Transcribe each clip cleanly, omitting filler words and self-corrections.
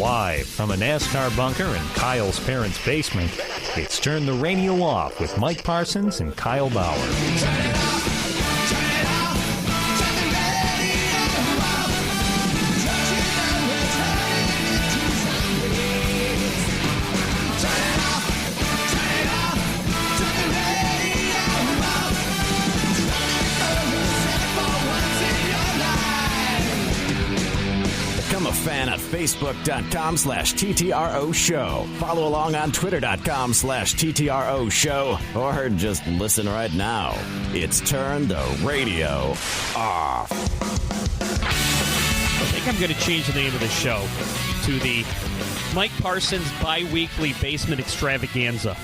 Live from a NASCAR bunker in Kyle's parents' basement, it's Turn the Radio Off with Mike Parsons and Kyle Bauer. Become a fan at Facebook.com/TTRO Show. Follow along on Twitter.com/TTRO Show. Or just listen right now. It's Turn the Radio Off. I think I'm going to change the name of the show to the Mike Parsons Bi-Weekly Basement Extravaganza.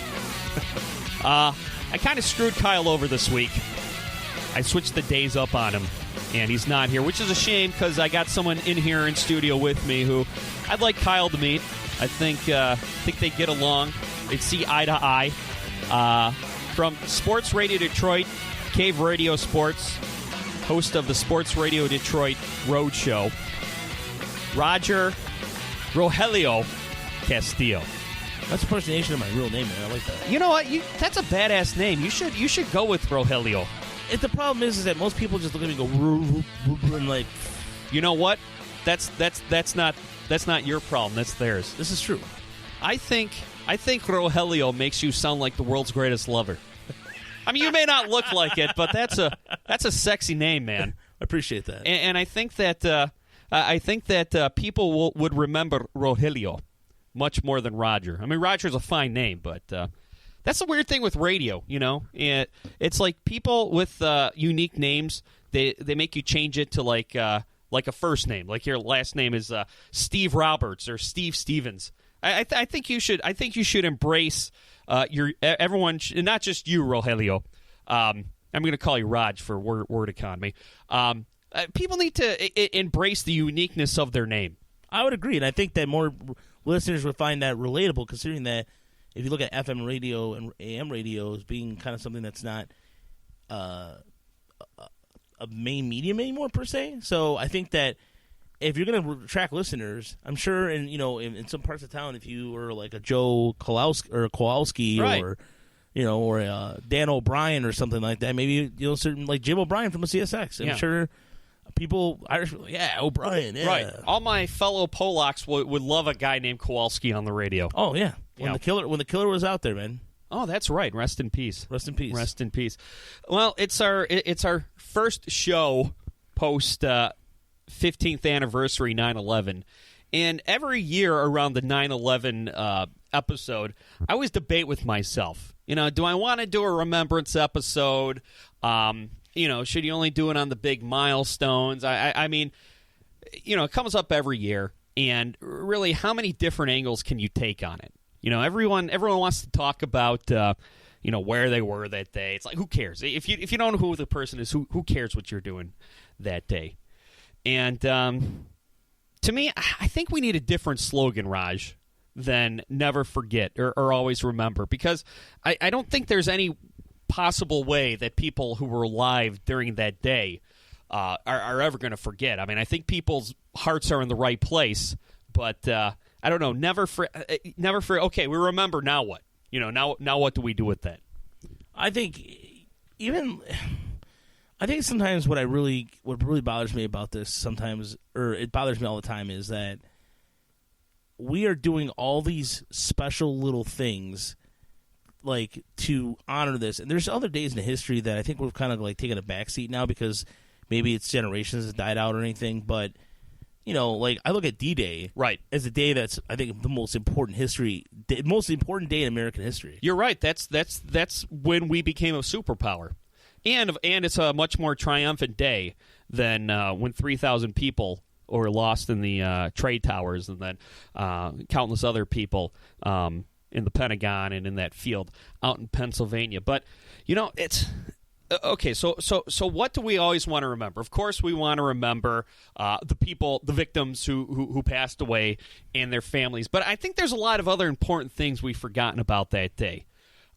I kind of screwed Kyle over this week. I switched the days up on him, and he's not here, which is a shame because I got someone in here in studio with me who I'd like Kyle to meet. I think they get along. They'd see eye to eye. From Sports Radio Detroit, Cave Radio Sports, host of the Sports Radio Detroit Road Show, Rogelio Castillo. That's a pronunciation of my real name, man. I like that. You know what? That's a badass name. You should go with Rogelio. The problem is that most people just look at me and go, and like, you know what? That's not your problem. That's theirs. This is true. I think Rogelio makes you sound like the world's greatest lover. I mean, you may not look like it, but that's a sexy name, man. I appreciate that. And I think that people would remember Rogelio much more than Roger. I mean, Roger's a fine name, but that's the weird thing with radio, you know? It's like people with unique names, they make you change it to like a first name. Like your last name is Steve Roberts or Steve Stevens. I think you should embrace everyone, not just you, Rogelio. I'm going to call you Raj for word economy. People need to embrace the uniqueness of their name. I would agree, and I think that more listeners would find that relatable, considering that if you look at FM radio and AM radio as being kind of something that's not a main medium anymore, per se. So I think that if you're going to attract listeners, I'm sure in some parts of town, if you were like a Joe Kowalski right, or Dan O'Brien or something like that, maybe certain like Jim O'Brien from the CSX. I'm sure people Irish were like, O'Brien, yeah. Right. All my fellow Polacks would love a guy named Kowalski on the radio. Oh yeah. When the killer was out there, man. Oh, that's right. Rest in peace. Rest in peace. Rest in peace. Well, it's our first show post 15th anniversary 9/11, and every year around the 9/11 episode, I always debate with myself. Do I want to do a remembrance episode? Should you only do it on the big milestones? I mean, it comes up every year, and really, how many different angles can you take on it? Everyone wants to talk about, where they were that day. It's like, who cares? If you don't know who the person is, who cares what you're doing that day? And to me, I think we need a different slogan, Raj, than never forget or always remember, because I don't think there's any possible way that people who were alive during that day are ever going to forget. I mean, I think people's hearts are in the right place, but I don't know. Never for. Okay, we remember. Now what? Now what do we do with that? I think sometimes what really bothers me about this sometimes, or it bothers me all the time, is that we are doing all these special little things like to honor this, and there's other days in the history that I think we've kind of like taken a backseat now because maybe it's generations have died out or anything, but. Like I look at D-Day right as a day that's I think the most important day in American history. You're right. That's when we became a superpower, and it's a much more triumphant day than when 3,000 people were lost in the trade towers, and then countless other people in the Pentagon and in that field out in Pennsylvania. But it's. Okay, so what do we always want to remember? Of course, we want to remember the victims who passed away and their families. But I think there's a lot of other important things we've forgotten about that day,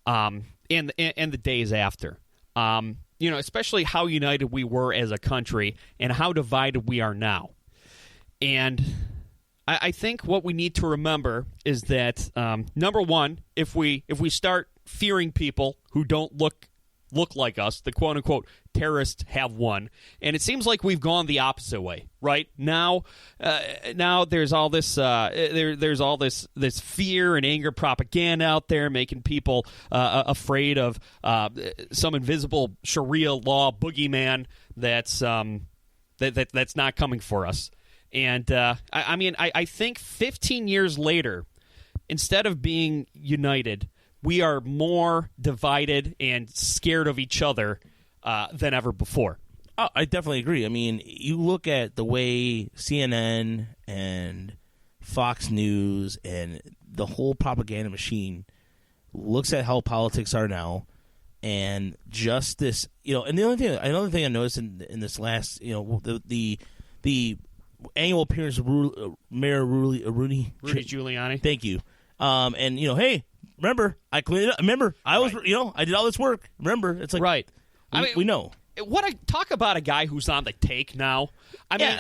and the days after. Especially how united we were as a country and how divided we are now. And I think what we need to remember is that number one, if we start fearing people who don't look like us, the quote unquote terrorists have won, and it seems like we've gone the opposite way. Right now, there's all this there's all this fear and anger propaganda out there, making people afraid of some invisible Sharia law boogeyman that's that's not coming for us. And I think 15 years later, instead of being united, we are more divided and scared of each other than ever before. Oh, I definitely agree. I mean, you look at the way CNN and Fox News and the whole propaganda machine looks at how politics are now, and just this, and another thing I noticed in this last, the annual appearance of Mayor Rudy Giuliani. Thank you. And hey, remember I cleaned it up. Remember I was, I did all this work. Remember, it's like right. We know. Talk about a guy who's on the take now. I mean,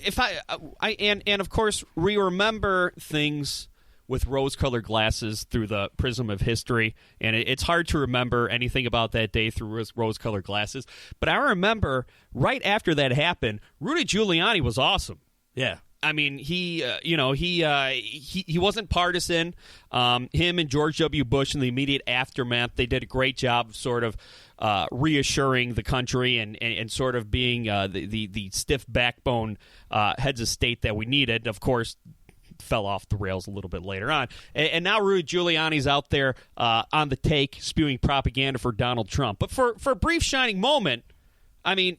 if and of course we remember things with rose-colored glasses through the prism of history, and it's hard to remember anything about that day through rose-colored glasses. But I remember right after that happened, Rudy Giuliani was awesome. Yeah. I mean, he wasn't partisan. Him and George W. Bush in the immediate aftermath, they did a great job of sort of reassuring the country and sort of being the stiff backbone heads of state that we needed. Of course, fell off the rails a little bit later on. And now Rudy Giuliani's out there on the take, spewing propaganda for Donald Trump. But for a brief shining moment, I mean,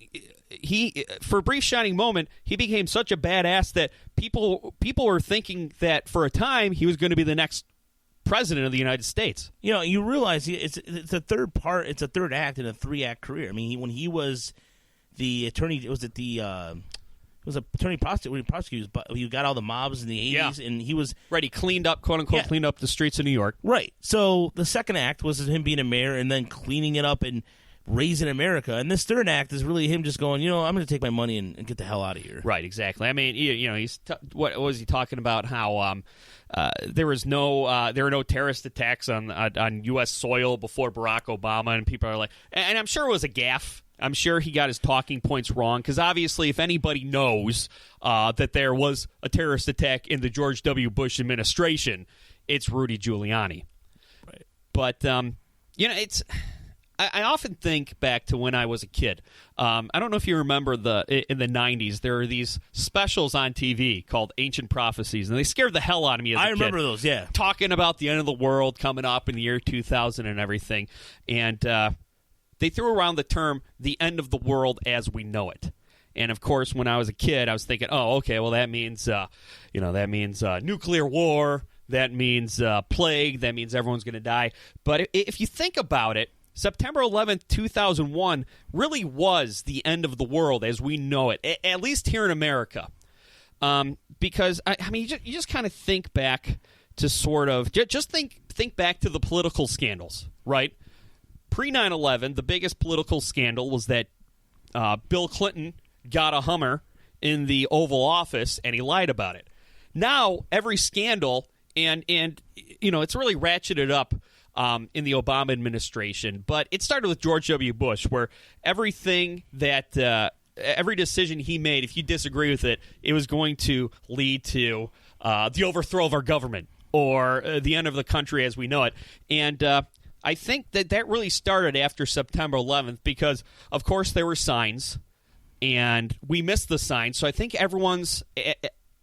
he became such a badass that people were thinking that for a time he was going to be the next president of the United States. You realize it's a third part. It's a third act in a 3-act career. I mean, when he was the attorney, was it the attorney prosecutor? You got all the mobs in the 80s, and he was right. He cleaned up, quote unquote, cleaned up the streets of New York. Right. So the second act was him being a mayor and then cleaning it up and raising America, and this third act is really him just going, I'm going to take my money and get the hell out of here. Right, exactly. I mean, he's what was he talking about? How there were no terrorist attacks on U.S. soil before Barack Obama, and people are like, and I'm sure it was a gaffe. I'm sure he got his talking points wrong, because obviously, if anybody knows that there was a terrorist attack in the George W. Bush administration, it's Rudy Giuliani. Right. But it's. I often think back to when I was a kid. I don't know if you remember in the 90s, there were these specials on TV called Ancient Prophecies, and they scared the hell out of me as a kid. I remember those, yeah. Talking about the end of the world coming up in the year 2000 and everything. And they threw around the term, the end of the world as we know it. And, of course, when I was a kid, I was thinking, oh, okay, well, that means, nuclear war. That means plague. That means everyone's going to die. But if you think about it, September 11th, 2001 really was the end of the world as we know it, at least here in America. Because, I mean, you just kind of think back to sort of, just think back to the political scandals, right? Pre-9/11, the biggest political scandal was that Bill Clinton got a Hummer in the Oval Office, and he lied about it. Now, every scandal, and it's really ratcheted up in the Obama administration, but it started with George W. Bush, where everything that every decision he made, if you disagree with it, it was going to lead to the overthrow of our government or the end of the country as we know it. And I think that really started after September 11th because, of course, there were signs, and we missed the signs. So I think everyone's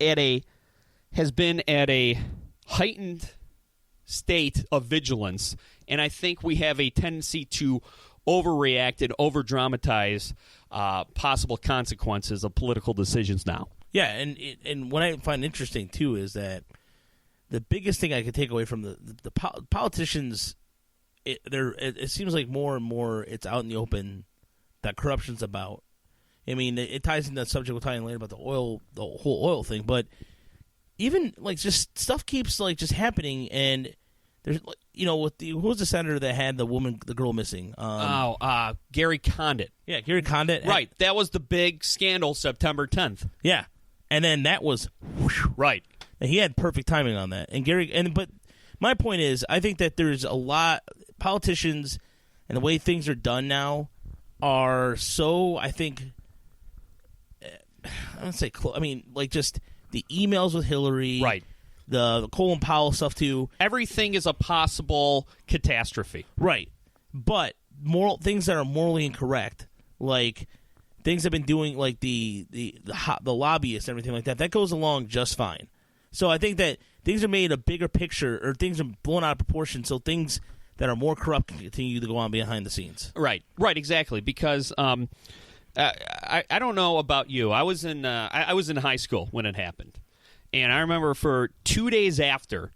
has been at a heightened state of vigilance, and I think we have a tendency to overreact and over-dramatize possible consequences of political decisions now. Yeah, and what I find interesting, too, is that the biggest thing I could take away from the politicians, it seems like more and more it's out in the open that corruption's about. I mean, it ties into that subject we'll tie in later about the whole oil thing, but even like just stuff keeps like just happening, and there's who was the senator that had the girl missing? Gary Condit. Yeah, Gary Condit. Right, that was the big scandal, September 10th. Yeah, and then that was right. And he had perfect timing on that. But my point is, I think that there's a lot politicians and the way things are done now are so, I think, I don't say close. I mean, like just the emails with Hillary, right? The Colin Powell stuff too. Everything is a possible catastrophe, right? But things that are morally incorrect, like things have been doing, like the lobbyists and everything like that. That goes along just fine. So I think that things are made a bigger picture, or things are blown out of proportion. So things that are more corrupt can continue to go on behind the scenes. Right, exactly. Because I don't know about you. I was in high school when it happened, and I remember for 2 days after,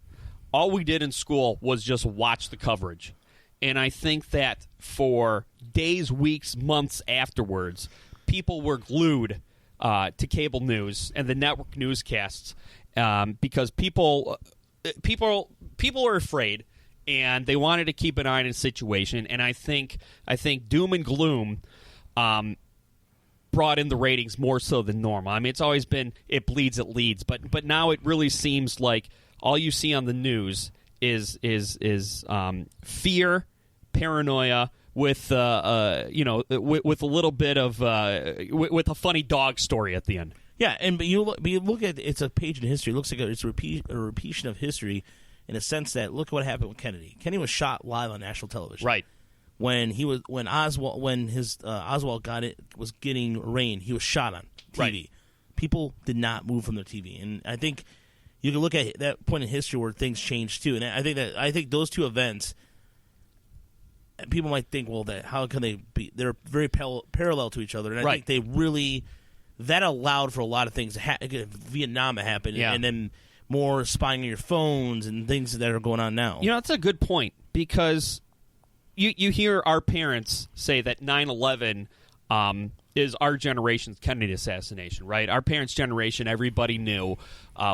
all we did in school was just watch the coverage. And I think that for days, weeks, months afterwards, people were glued to cable news and the network newscasts because people are afraid. And they wanted to keep an eye on the situation, and I think doom and gloom brought in the ratings more so than normal. I mean, it's always been it bleeds, it leads, but now it really seems like all you see on the news is fear, paranoia, with with a little bit of with a funny dog story at the end. Yeah, but you look at it's a page in history. It looks like it's a repeat of history. In a sense that, look at what happened with Kennedy. Kennedy was shot live on national television. Right. When Oswald was getting arraigned, he was shot on TV. Right. People did not move from their TV, and I think you can look at that point in history where things changed too. And I think those two events, people might think, well, that how can they be? They're very parallel to each other, and I think they really that allowed for a lot of things. Vietnam happened, and then more spying on your phones and things that are going on now. You know, that's a good point, because you hear our parents say that 9/11 is our generation's Kennedy assassination, right? Our parents' generation, everybody knew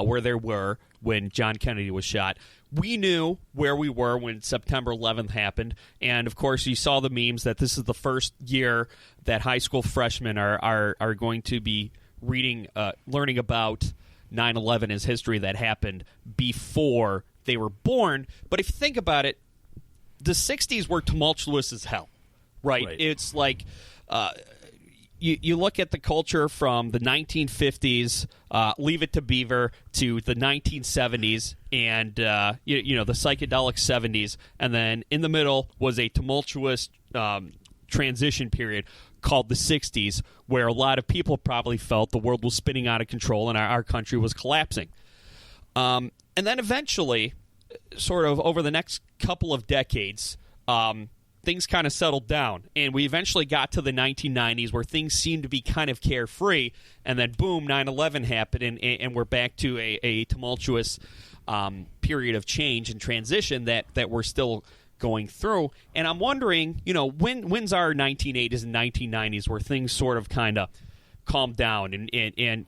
where they were when John Kennedy was shot. We knew where we were when September 11th happened, and of course you saw the memes that this is the first year that high school freshmen are going to be learning about 9/11 is history that happened before they were born. But if you think about it, the 60s were tumultuous as hell, right? It's like you look at the culture from the 1950s, Leave It to Beaver, to the 1970s, and the psychedelic 70s, and then in the middle was a tumultuous transition period called the 60s, where a lot of people probably felt the world was spinning out of control and our country was collapsing. And then eventually, sort of over the next couple of decades, things kind of settled down. And we eventually got to the 1990s where things seemed to be kind of carefree. And then, boom, 9/11 happened, and we're back to a tumultuous period of change and transition that we're still going through. And I'm wondering, when's our 1980s and 1990s where things sort of kind of calmed down, and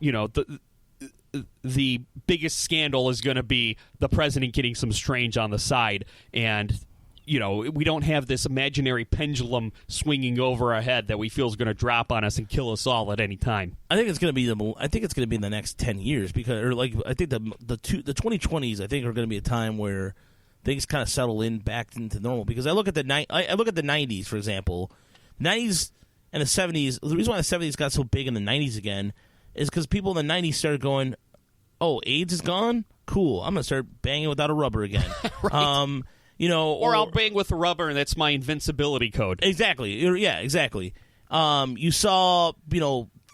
the biggest scandal is going to be the president getting some strange on the side, and we don't have this imaginary pendulum swinging over our head that we feel is going to drop on us and kill us all at any time. I think it's going to be in the next 10 years, because I think the 2020s I think are going to be a time where things kind of settle back into normal. Because I look at the 90s, for example. 90s and the 70s. The reason why the 70s got so big in the 90s again is because people in the 90s started going, "Oh, AIDS is gone? Cool. I'm going to start banging without a rubber again." Right. Or I'll bang with a rubber, and that's my invincibility code. Exactly. Yeah, exactly. You saw,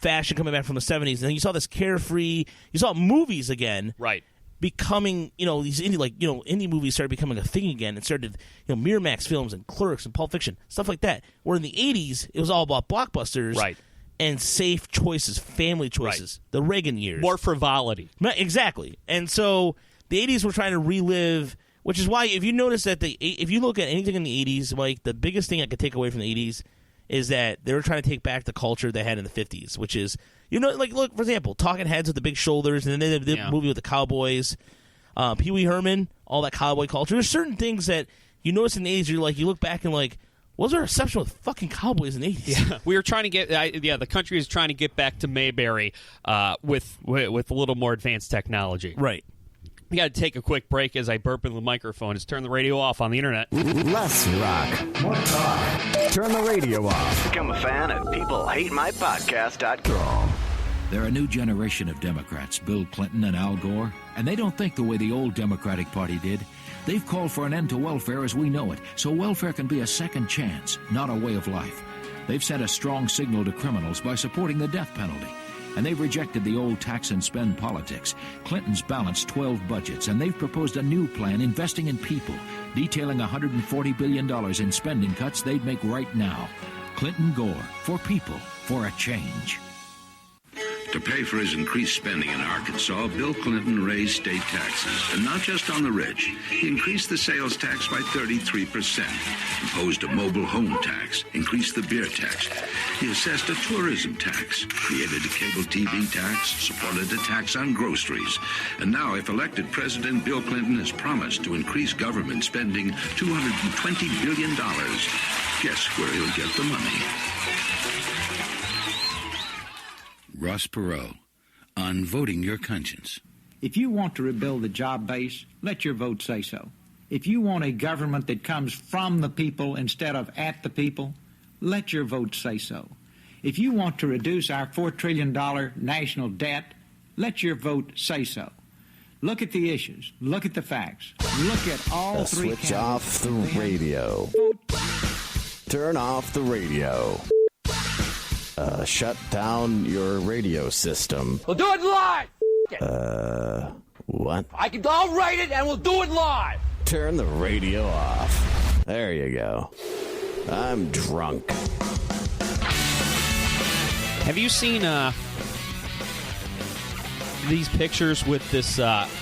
fashion coming back from the 70s, and then you saw this carefree. You saw movies again. Right. Becoming, these indie movies started becoming a thing again. It started, Miramax films and Clerks and Pulp Fiction, stuff like that. Where in the 80s, it was all about blockbusters. Right. And safe choices, family choices. Right. The Reagan years. More frivolity. Exactly. And so the 80s were trying to relive, which is why if you notice that if you look at anything in the 80s, like the biggest thing I could take away from the 80s is that they were trying to take back the culture they had in the 50s, which is, look, for example, Talking Heads with the big shoulders, and then they did the movie with the cowboys, Pee Wee Herman, all that cowboy culture. There's certain things that you notice in the 80s, you look back and what was our reception with fucking cowboys in the 80s? Yeah, we were trying to get, the country is trying to get back to Mayberry with a little more advanced technology. Right. We got to take a quick break as I burp into the microphone. Just turn the radio off on the internet. Less rock, more talk. Turn the radio off. Become a fan at peoplehatemypodcast.com. They're a new generation of Democrats, Bill Clinton and Al Gore, and they don't think the way the old Democratic Party did. They've called for an end to welfare as we know it, so welfare can be a second chance, not a way of life. They've sent a strong signal to criminals by supporting the death penalty. And they've rejected the old tax and spend politics. Clinton's balanced 12 budgets, and they've proposed a new plan investing in people, detailing $140 billion in spending cuts they'd make right now. Clinton Gore, for people, for a change. To pay for his increased spending in Arkansas, Bill Clinton raised state taxes, and not just on the rich. He increased the sales tax by 33%, imposed a mobile home tax, increased the beer tax. He assessed a tourism tax, created a cable TV tax, supported a tax on groceries. And now, if elected president, Bill Clinton has promised to increase government spending $220 billion. Guess where he'll get the money? Ross Perot on Voting Your Conscience. If you want to rebuild the job base, let your vote say so. If you want a government that comes from the people instead of at the people, let your vote say so. If you want to reduce our $4 trillion national debt, let your vote say so. Look at the issues. Look at the facts. Look at all three Switch off the radio. Turn off the radio. Shut down your radio system. We'll do it live! What? I'll write it and we'll do it live! Turn the radio off. There you go. I'm drunk. Have you seen these pictures with this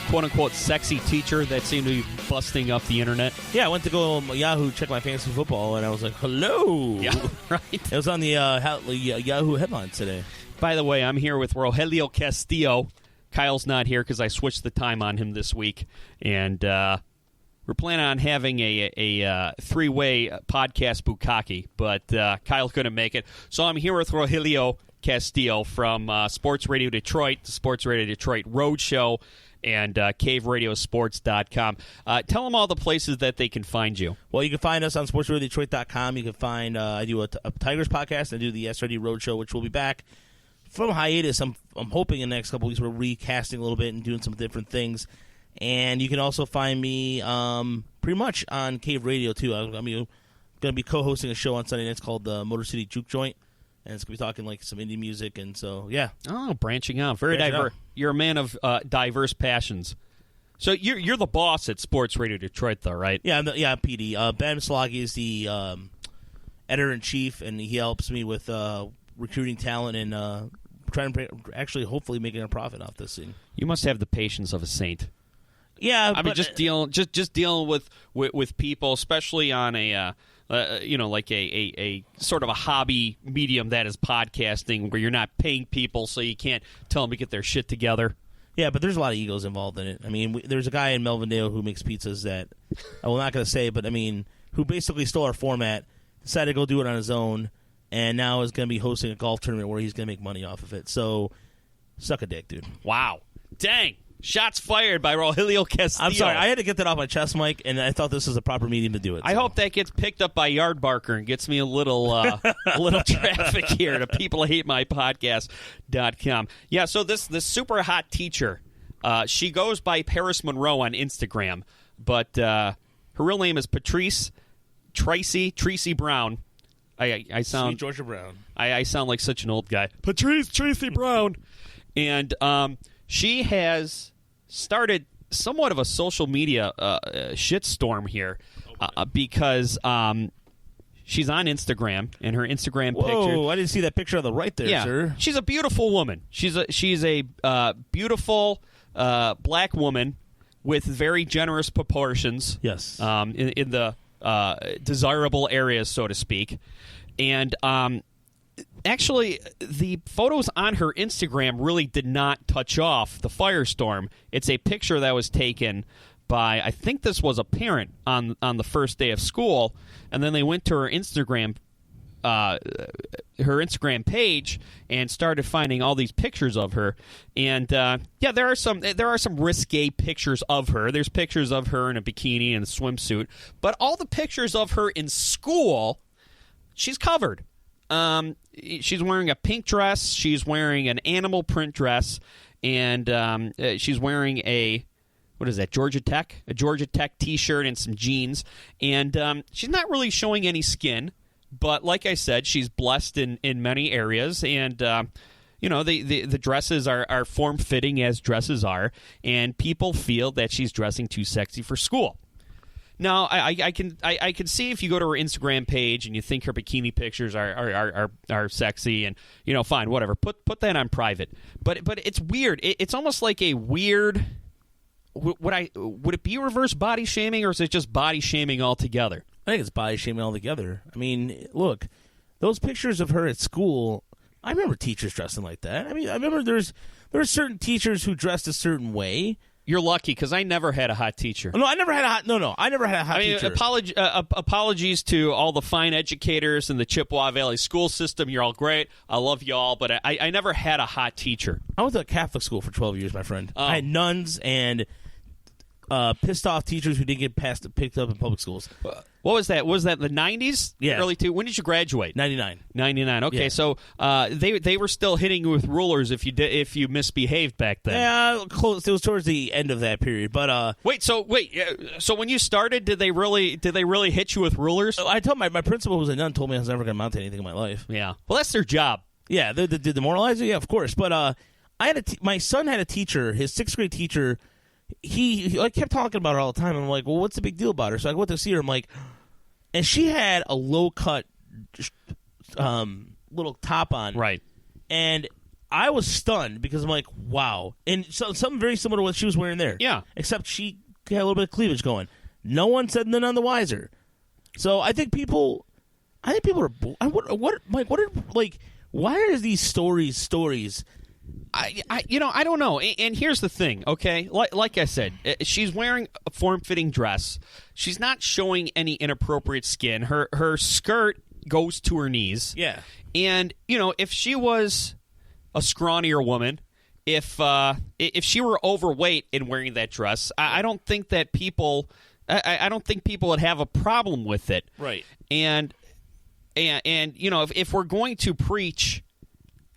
quote-unquote sexy teacher that seemed to be busting up the internet? Yeah, I went to go on Yahoo, check my fantasy football, and I was like, hello! Yeah, right. It was on the Yahoo headlines today. By the way, I'm here with Rogelio Castillo. Kyle's not here because I switched the time on him this week, and we're planning on having a three-way podcast bukkake, but Kyle couldn't make it. So I'm here with Rogelio Castillo from Sports Radio Detroit, the Sports Radio Detroit Roadshow, and caveradiosports.com. Tell them all the places that they can find you. Well, you can find us on sportsradiodetroit.com. You can find, I do a Tigers podcast. I do the SRD Roadshow, which will be back from hiatus. I'm hoping in the next couple weeks we're recasting a little bit and doing some different things. And you can also find me pretty much on Cave Radio, too. I'm going to be co-hosting a show on Sunday nights called the Motor City Juke Joint. And it's going to be talking like some indie music, and so, yeah. Oh, branching out. Very diverse. You're a man of diverse passions. So you're the boss at Sports Radio Detroit, though, right? Yeah, I'm PD. Ben Sloggy is the editor-in-chief, and he helps me with recruiting talent and trying to actually hopefully making a profit off this thing. You must have the patience of a saint. Yeah, I mean, just dealing with people, especially on a like a sort of a hobby medium that is podcasting, where you're not paying people, so you can't tell them to get their shit together. Yeah, but there's a lot of egos involved in it. I mean, there's a guy in Melvindale who makes pizzas that I'm not going to say, but I mean, who basically stole our format, decided to go do it on his own, and now is going to be hosting a golf tournament where he's going to make money off of it. So, suck a dick, dude. Wow. Dang. Shots fired by Rogelio Castillo. I'm sorry, I had to get that off my chest, Mike, and I thought this was a proper medium to do it. I hope that gets picked up by Yardbarker and gets me a little traffic here to peoplehatemypodcast.com. Yeah, so this super hot teacher, she goes by Paris Monroe on Instagram, but her real name is Tracy Brown. I sound Sweet Georgia Brown. I sound like such an old guy. Tracy Brown, and she has started somewhat of a social media shitstorm here because she's on Instagram, and her Instagram picture. Whoa, I didn't see that picture on the right there, sir. She's a beautiful woman. She's a beautiful black woman with very generous proportions. Yes. In the desirable areas, so to speak. And actually, the photos on her Instagram really did not touch off the firestorm. It's a picture that was taken by, I think this was a parent on the first day of school, and then they went to her Instagram Instagram page and started finding all these pictures of her. And there are some risque pictures of her. There's pictures of her in a bikini and a swimsuit, but all the pictures of her in school, she's covered. She's wearing a pink dress. She's wearing an animal print dress, and she's wearing a Georgia Tech T-shirt and some jeans. And she's not really showing any skin, but like I said, she's blessed in many areas. And the dresses are form-fitting as dresses are, and people feel that she's dressing too sexy for school. Now, I can see if you go to her Instagram page and you think her bikini pictures are sexy, and fine, whatever. Put that on private. But it's weird. It's almost like a weird. Would it be reverse body shaming, or is it just body shaming altogether? I think it's body shaming altogether. I mean, look, those pictures of her at school. I remember teachers dressing like that. I mean, I remember there were certain teachers who dressed a certain way. You're lucky, because I never had a hot teacher. No, I never had a hot teacher. Apologies to all the fine educators in the Chippewa Valley school system. You're all great. I love you all, but I never had a hot teacher. I went to a Catholic school for 12 years, my friend. I had nuns and pissed off teachers who didn't get picked up in public schools. What was that? Was that the 90s? Yeah. Early when did you graduate? 99. 99. Okay, yeah. So they were still hitting you with rulers if you misbehaved back then. Yeah, close. It was towards the end of that period. But So when you started, did they really hit you with rulers? I told my principal, who was a nun, told me I was never going to amount to anything in my life. Yeah. Well, that's their job. Yeah, the demoralizer. Yeah, of course. But I had my son had a teacher. His 6th grade teacher. He kept talking about her all the time. I'm like, well, what's the big deal about her? So I went to see her. I'm like, and she had a low cut little top on. Right. And I was stunned because I'm like, wow. And so something very similar to what she was wearing there. Yeah. Except she had a little bit of cleavage going. No one said none the wiser. So I think people are. Why are these stories? I don't know. And here's the thing, okay? Like I said, she's wearing a form-fitting dress. She's not showing any inappropriate skin. Her skirt goes to her knees. Yeah. And, if she was a scrawnier woman, if she were overweight in wearing that dress, I don't think that people would have a problem with it. Right. And if we're going to preach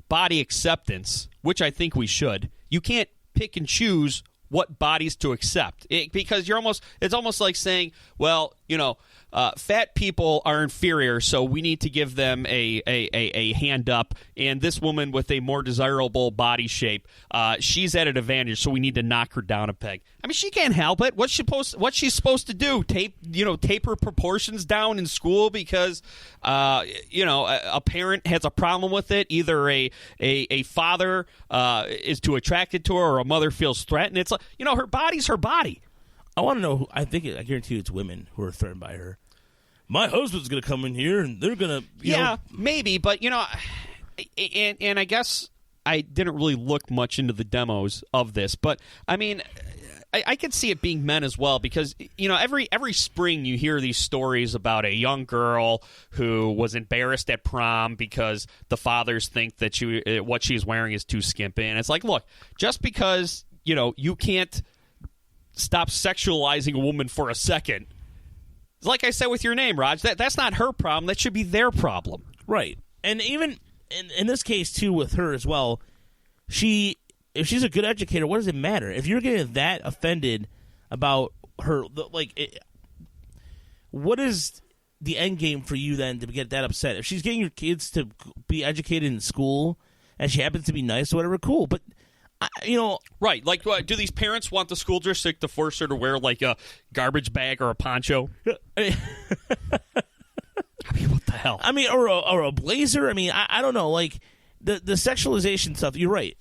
body acceptance, which I think we should, you can't pick and choose what bodies to accept, because it's almost like saying, well, fat people are inferior, so we need to give them a hand up, and this woman with a more desirable body shape, she's at an advantage, so we need to knock her down a peg. I mean, she can't help it. What's she supposed to do? Tape her proportions down in school because a parent has a problem with it. Either a father is too attracted to her, or a mother feels threatened. It's like, her body's her body. I want to know. I guarantee you, it's women who are threatened by her. My husband's going to come in here, and they're going to, maybe, but and I guess I didn't really look much into the demos of this, but I mean, I could see it being men as well, because every spring you hear these stories about a young girl who was embarrassed at prom because the fathers think that what she's wearing is too skimpy, and it's like, look, just because you can't stop sexualizing a woman for a second. Like I said with your name, Raj, that's not her problem. That should be their problem. Right. And even in this case, too, with her as well, if she's a good educator, what does it matter? If you're getting that offended about her, what is the end game for you then to get that upset? If she's getting your kids to be educated in school and she happens to be nice or whatever, cool. But right, like, do these parents want the school district to force her to wear like a garbage bag or a poncho? I mean, what the hell? I mean, or a blazer. I mean, I don't know. Like the sexualization stuff. You're right.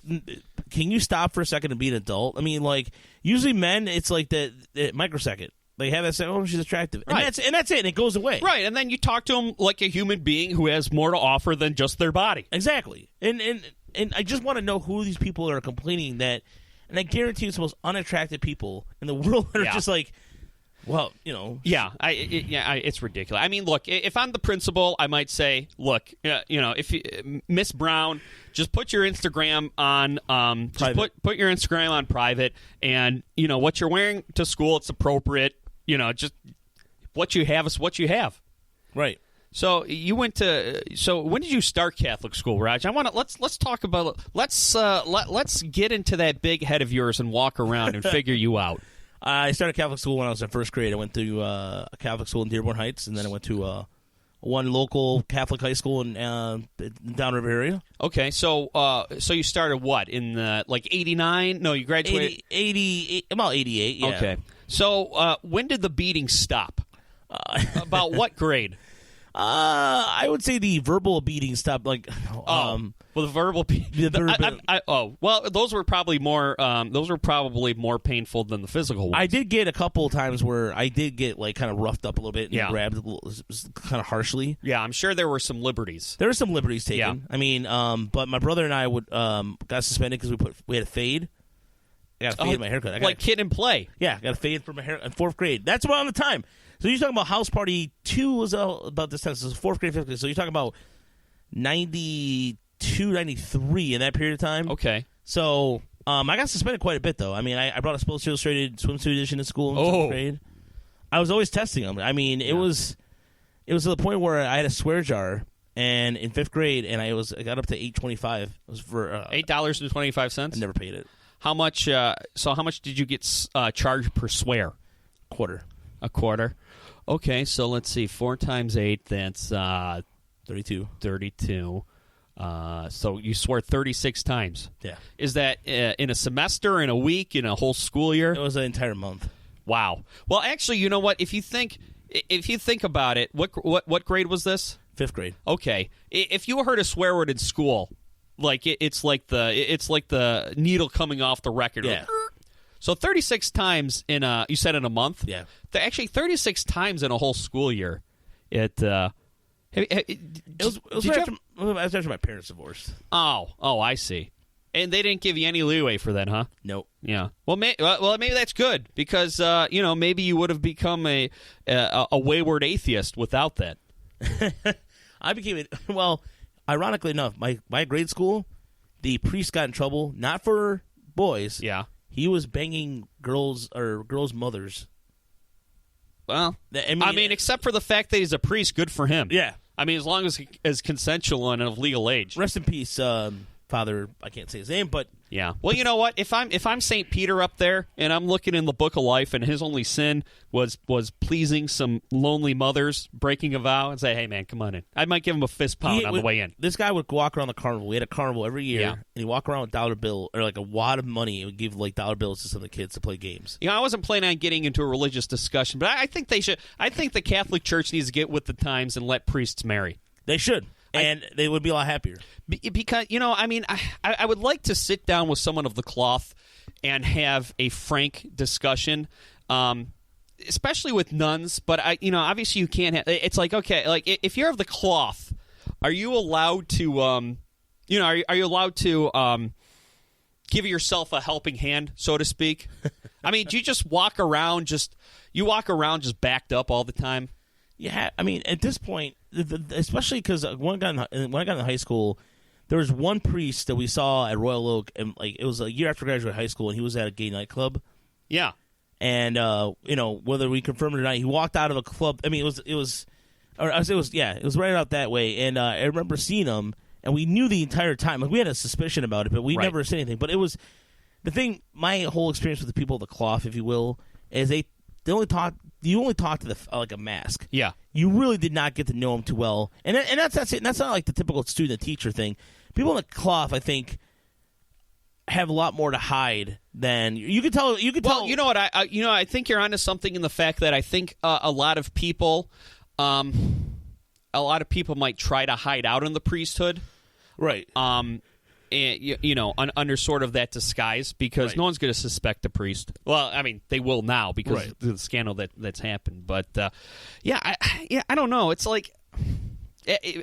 Can you stop for a second and be an adult? I mean, like usually men, it's like the microsecond. They have that say, "Oh, she's attractive," and right. that's it. And it goes away. Right, and then you talk to them like a human being who has more to offer than just their body. Exactly. And I just want to know who these people are complaining that, and I guarantee it's the most unattractive people in the world that are just like, Well, it's ridiculous. I mean, look, if I'm the principal, I might say, look, if Miss Brown, just put your Instagram on, put your Instagram on private, and what you're wearing to school, it's appropriate. Just what you have is what you have. Right. So you went to. So when did you start Catholic school, Raj? Let's talk about. Let's get into that big head of yours and walk around and figure you out. I started Catholic school when I was in first grade. I went to a Catholic school in Dearborn Heights, and then I went to one local Catholic high school in downriver area. Okay, so you started what in like 89? No, you graduated 88. About 88. Yeah. Okay. So when did the beating stop? About what grade? I would say the verbal beating stopped. The verbal beating. Those were probably more. Those were probably more painful than the physical ones. I did get a couple of times where I did get kind of roughed up a little bit and grabbed kind of harshly. Yeah, I'm sure there were some liberties. There were some liberties taken. Yeah. I mean, but my brother and I got suspended because we had a fade. I got a fade in my haircut. Like Kid and Play. Yeah, got a fade for my hair in 4th grade. That's around the time. So you're talking about House Party 2 was about this time. So it's 4th grade, 5th grade. So you're talking about 92, 93 in that period of time. Okay. So I got suspended quite a bit, though. I mean, I brought a Sports Illustrated swimsuit edition to school in 7th grade. I was always testing them. I mean, it was to the point where I had a swear jar, and in 5th grade, and I got up to $8.25. It was for $8.25. I never paid it. How much? So how much did you get charged per swear? A quarter. Okay, so let's see. 4 times 8, that's 32. 32. So you swore 36 times. Yeah. Is that in a semester, in a week, in a whole school year? It was an entire month. Wow. Well, actually, you know what? If you think about it, what grade was this? 5th grade. Okay. If you heard a swear word in school, like it's like the needle coming off the record. Yeah. So 36 times you said in a month? Yeah. Actually, 36 times in a whole school year. It was after my parents divorced. Oh, I see. And they didn't give you any leeway for that, huh? Nope. Yeah. Well, maybe that's good because maybe you would have become a wayward atheist without that. I became it. Well, ironically enough, my grade school, the priest got in trouble not for boys. Yeah. He was banging girls' mothers. Well, I mean, except for the fact that he's a priest, good for him. Yeah. I mean, as long as he is consensual and of legal age. Rest in peace, Father. I can't say his name, but yeah. Well, you know what? If I'm St. Peter up there and I'm looking in the Book of Life and his only sin was pleasing some lonely mothers, breaking a vow, and say, "Hey, man, come on in." I might give him a fist pound on the way in. This guy would walk around the carnival. We had a carnival every year, and he'd walk around with dollar bill or like a wad of money. He would give like dollar bills to some of the kids to play games. I wasn't planning on getting into a religious discussion, but I think they should. I think the Catholic Church needs to get with the times and let priests marry. They should. And they would be a lot happier. Because, I mean, I would like to sit down with someone of the cloth and have a frank discussion, especially with nuns. But, obviously you can't have – it's like, okay, like if you're of the cloth, are you allowed to are you allowed to give yourself a helping hand, so to speak? I mean, do you just walk around just backed up all the time? Yeah, I mean, at this point, especially because when I got into high school, there was one priest that we saw at Royal Oak, and like it was a year after graduating high school, and he was at a gay nightclub. Yeah, and whether we confirmed it or not, he walked out of a club. I mean, it was right out that way, and I remember seeing him, and we knew the entire time. Like we had a suspicion about it, but we never said anything. But it was the thing. My whole experience with the people of the cloth, if you will, is you only talk to like a mask. Yeah. You really did not get to know them too well. And that's it. And that's not like the typical student-teacher thing. People in the cloth, I think, have a lot more to hide than you could tell. Well, you know what? I think you're onto something in the fact that I think a lot of people might try to hide out in the priesthood. Right. Under sort of that disguise, because no one's going to suspect a priest. Well, I mean, they will now because of the scandal that's happened. But I don't know. It's like,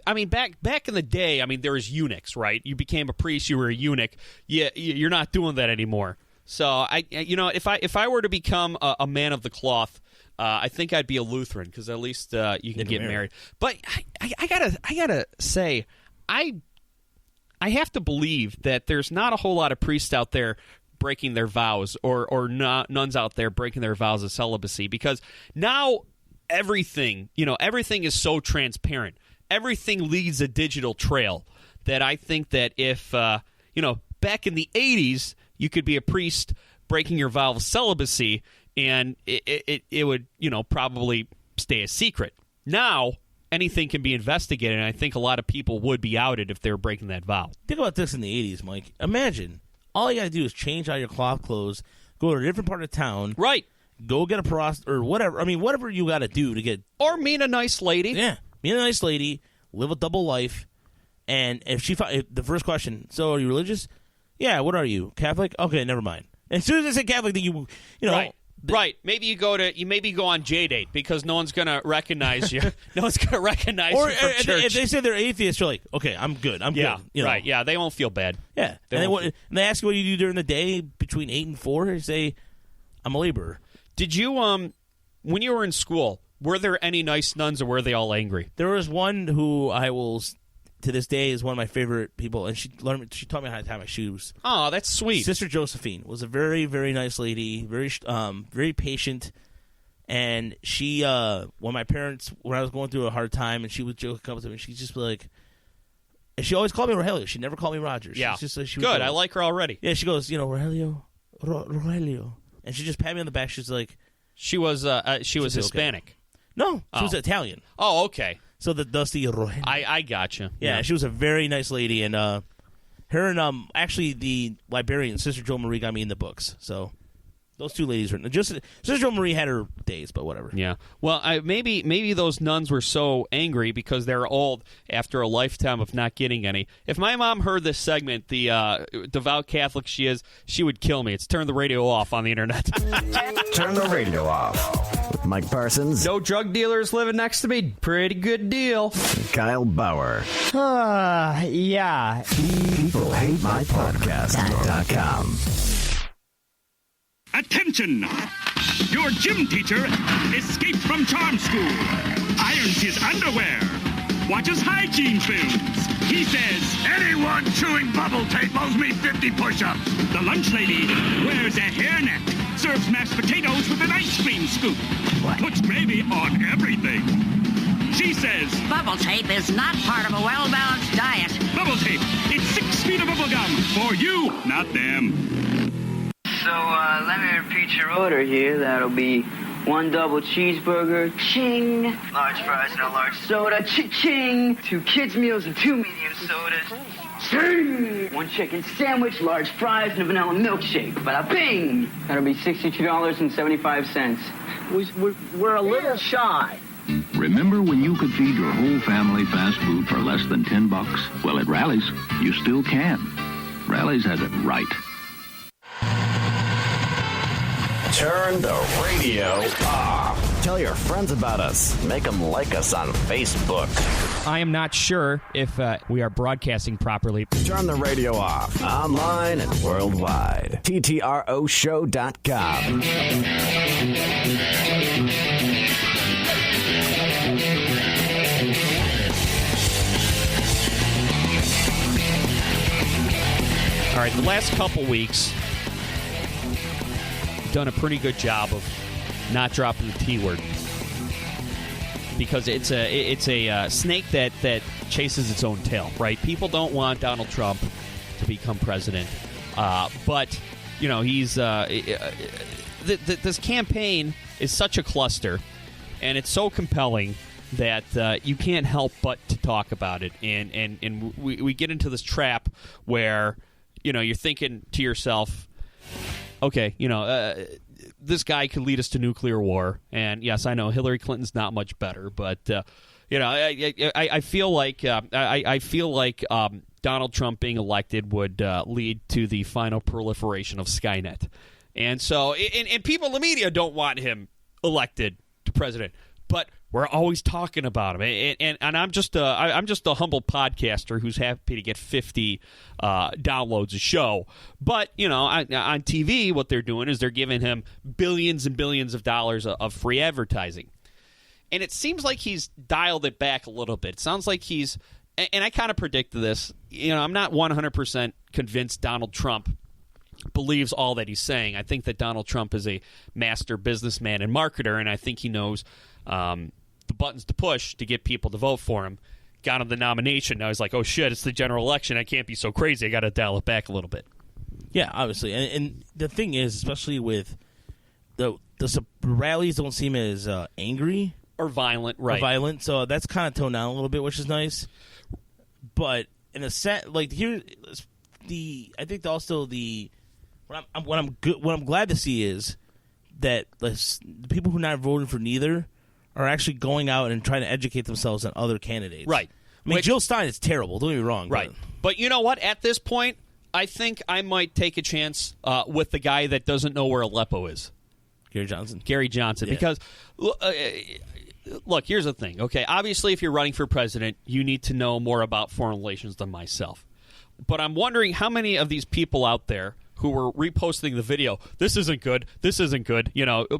I mean, back in the day, I mean, there was eunuchs, right? You became a priest, you were a eunuch. You're not doing that anymore. So if I were to become a man of the cloth, I think I'd be a Lutheran because at least you can get married. But I gotta say, I have to believe that there's not a whole lot of priests out there breaking their vows or nuns out there breaking their vows of celibacy, because now everything is so transparent. Everything leads a digital trail that I think that if back in the 80s you could be a priest breaking your vow of celibacy and it would probably stay a secret. Now anything can be investigated, and I think a lot of people would be outed if they were breaking that vow. Think about this in the 80s, Mike. Imagine, all you got to do is change out your cloth clothes, go to a different part of town. Right. Go get a prostitute or whatever. I mean, whatever you got to do to get... Or meet a nice lady. Yeah. Meet a nice lady, live a double life, and if the first question, so are you religious? Yeah, what are you? Catholic? Okay, never mind. And as soon as they say Catholic, then you know... Right. Right. Maybe you go on J-Date because no one's going to recognize you. No one's going to recognize you from church. If they say they're atheists, you're like, okay, I'm good. I'm good. Right. Yeah, they won't feel bad. Yeah. And they ask you what you do during the day between 8 and 4, and you say, I'm a laborer. Did you, when you were in school, were there any nice nuns or were they all angry? There was one who I will... to this day is one of my favorite people, and she taught me how to tie my shoes. Oh, that's sweet. Sister Josephine was a very, very nice lady, very patient, and she when I was going through a hard time, and she would joke up to me, she'd just be like, and she always called me Rogelio. She never called me Roger. Yeah, she good. I like her already. Yeah, she goes, Rogelio, and she just pat me on the back. She's like, she was Hispanic. Okay. No, she was Italian. Oh, okay. So the Dusty Rogelio. I gotcha. Yeah, she was a very nice lady, and her and actually the librarian, Sister Jo Marie, got me in the books. So those two ladies were just Sister Jo Marie had her days, but whatever. Yeah. Well, maybe those nuns were so angry because they're old after a lifetime of not getting any. If my mom heard this segment, the devout Catholic she is, she would kill me. It's Turn the Radio Off on the internet. Turn the radio off with Mike Parsons. No drug dealers living next to me. Pretty good deal. Kyle Bauer. Yeah. People hate my podcast.com. Attention! Your gym teacher escaped from charm school, irons his underwear, watches hygiene films. He says, Anyone chewing bubble tape owes me 50 push-ups. the lunch lady wears a hairnet, serves mashed potatoes with an ice cream scoop, puts gravy on everything. She says, Bubble tape is not part of a well-balanced diet. Bubble tape, it's 6 feet of bubble gum for you, not them. So, let me repeat your order here. That'll be 1 double cheeseburger, ching. Large fries and a large soda, ching. 2 kids meals and 2 medium sodas, ching. 1 chicken sandwich, large fries, and a vanilla milkshake. Bada bing. That'll be $62.75. We're a little shy. Remember when you could feed your whole family fast food for less than $10? Well, at Rally's, you still can. Rally's has it right. Turn the radio off. Tell your friends about us. Make them like us on Facebook. I am not sure if we are broadcasting properly. Turn the radio off. Online and worldwide. TTROshow.com. All right, the last couple weeks, done a pretty good job of not dropping the T word because it's a snake that chases its own tail, right? People don't want Donald Trump to become president, but he's this campaign is such a cluster, and it's so compelling that you can't help but to talk about it, and we get into this trap where you're thinking to yourself, okay, this guy could lead us to nuclear war. And yes, I know Hillary Clinton's not much better, but I feel like Donald Trump being elected would lead to the final proliferation of Skynet. And so, and people in the media don't want him elected to president, but We're always talking about him, and I'm just a humble podcaster who's happy to get 50 downloads a show. But on TV, what they're doing is they're giving him billions and billions of dollars of free advertising, and it seems like he's dialed it back a little bit. It sounds like he's, and I kind of predicted this. I'm not 100% convinced Donald Trump believes all that he's saying. I think that Donald Trump is a master businessman and marketer, and I think he knows the buttons to push to get people to vote for him. Got him the nomination. Now he's like, oh, shit, it's the general election. I can't be so crazy. I got to dial it back a little bit. Yeah, obviously. And the thing is, especially with the rallies don't seem as angry. Or violent, right. Or violent, so that's kind of toned down a little bit, which is nice. But in a set, like here, I think also what I'm glad to see is that the people who are not voting for neither are actually going out and trying to educate themselves on other candidates. Right. I mean, Jill Stein is terrible. Don't get me wrong. Right. But you know what? At this point, I think I might take a chance with the guy that doesn't know where Aleppo is. Gary Johnson. Yeah. Because, look, here's the thing. Okay, obviously, if you're running for president, you need to know more about foreign relations than myself. But I'm wondering how many of these people out there who were reposting the video, this isn't good,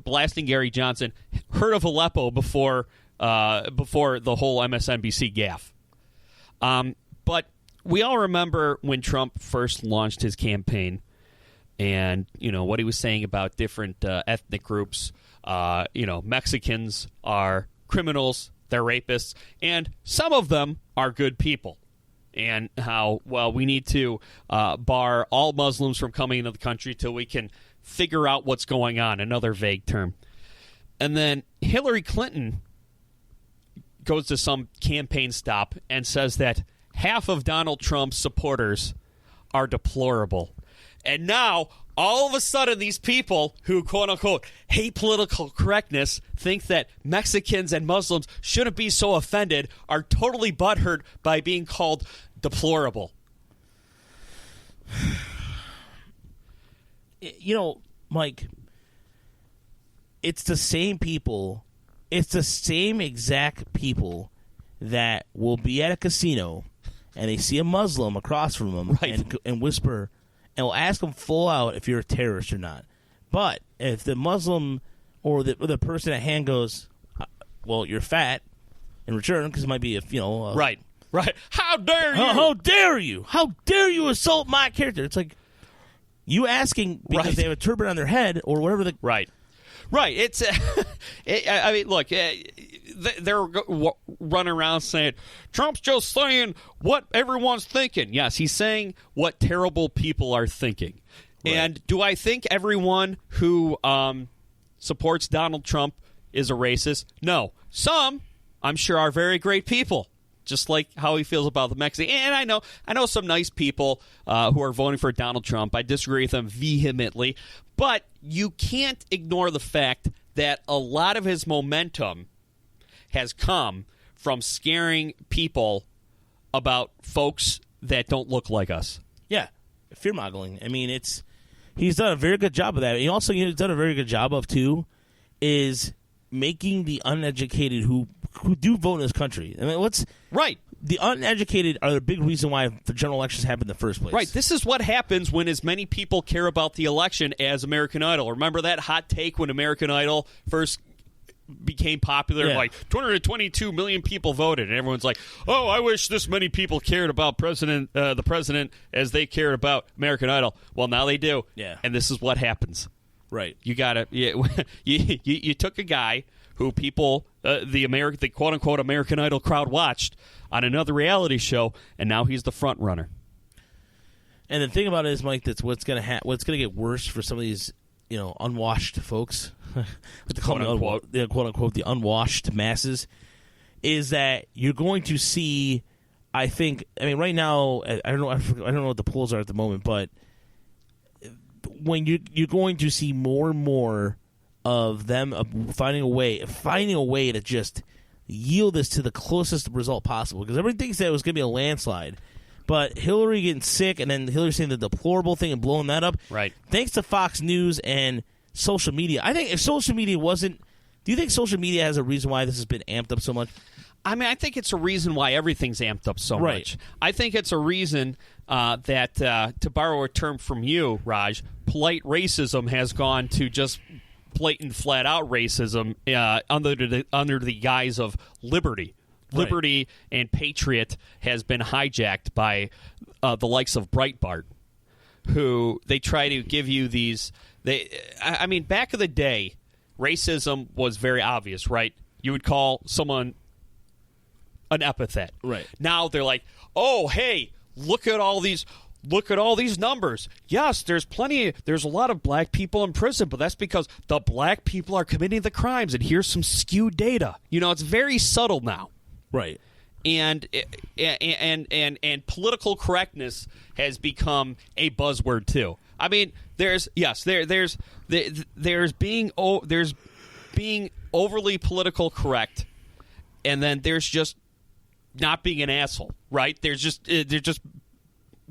blasting Gary Johnson, heard of Aleppo before the whole MSNBC gaffe. But we all remember when Trump first launched his campaign and, what he was saying about different ethnic groups. Mexicans are criminals, they're rapists, and some of them are good people. And how, we need to bar all Muslims from coming into the country till we can figure out what's going on, another vague term. And then Hillary Clinton goes to some campaign stop and says that half of Donald Trump's supporters are deplorable. And now, all of a sudden, these people who, quote-unquote, hate political correctness think that Mexicans and Muslims shouldn't be so offended, are totally butthurt by being called deplorable. Mike, it's the same people, it's the same exact people that will be at a casino and they see a Muslim across from them and whisper, and will ask them full out if you're a terrorist or not. But if the Muslim or the person at hand goes, well, you're fat, in return, because it might be right. How dare you? How dare you? How dare you assault my character? It's like you asking because they have a turban on their head or whatever. Right. It's. I mean, look. They're running around saying Trump's just saying what everyone's thinking. Yes, he's saying what terrible people are thinking. Right. And do I think everyone who supports Donald Trump is a racist? No. Some, I'm sure, are very great people, just like how he feels about the Mexicans. And I know some nice people who are voting for Donald Trump. I disagree with them vehemently. But you can't ignore the fact that a lot of his momentum has come from scaring people about folks that don't look like us. Yeah, fear-mongering. I mean, he's done a very good job of that. He also has done a very good job of, too, is making the uneducated who do vote in this country. I mean, right. The uneducated are the big reason why the general elections happen in the first place. Right. This is what happens when as many people care about the election as American Idol. Remember that hot take when American Idol first became popular? Yeah. Like 222 million people voted, and everyone's like, "Oh, I wish this many people cared about the president as they cared about American Idol." Well, now they do. Yeah. And this is what happens. Right. You got to you took a guy who people the quote unquote American Idol crowd watched on another reality show, and now he's the front runner. And the thing about it is, Mike, that's what's going to get worse for some of these unwashed folks, what they call quote unquote the unwashed masses, is that you're going to see. I mean, right now, I don't know what the polls are at the moment, but when you're going to see more and more of them finding a way to just yield this to the closest result possible, because everyone thinks that it was going to be a landslide. But Hillary getting sick, and then Hillary saying the deplorable thing and blowing that up. Right. Thanks to Fox News and social media. I think if social media wasn't Do you think social media has a reason why this has been amped up so much? I mean, I think it's a reason why everything's amped up so much. I think it's a reason that, to borrow a term from you, Raj, polite racism has gone to just blatant, flat-out racism under the guise of liberty. Liberty and patriot has been hijacked by the likes of Breitbart, who they try to give you these. I mean, back in the day, racism was very obvious, right? You would call someone an epithet. Right. Now they're like, oh, hey, look at all these numbers. Yes, there's a lot of black people in prison, but that's because the black people are committing the crimes, and here's some skewed data. You know, it's very subtle now. Right. And political correctness has become a buzzword too. I mean, there's being overly political correct, and then there's just not being an asshole, right? They're just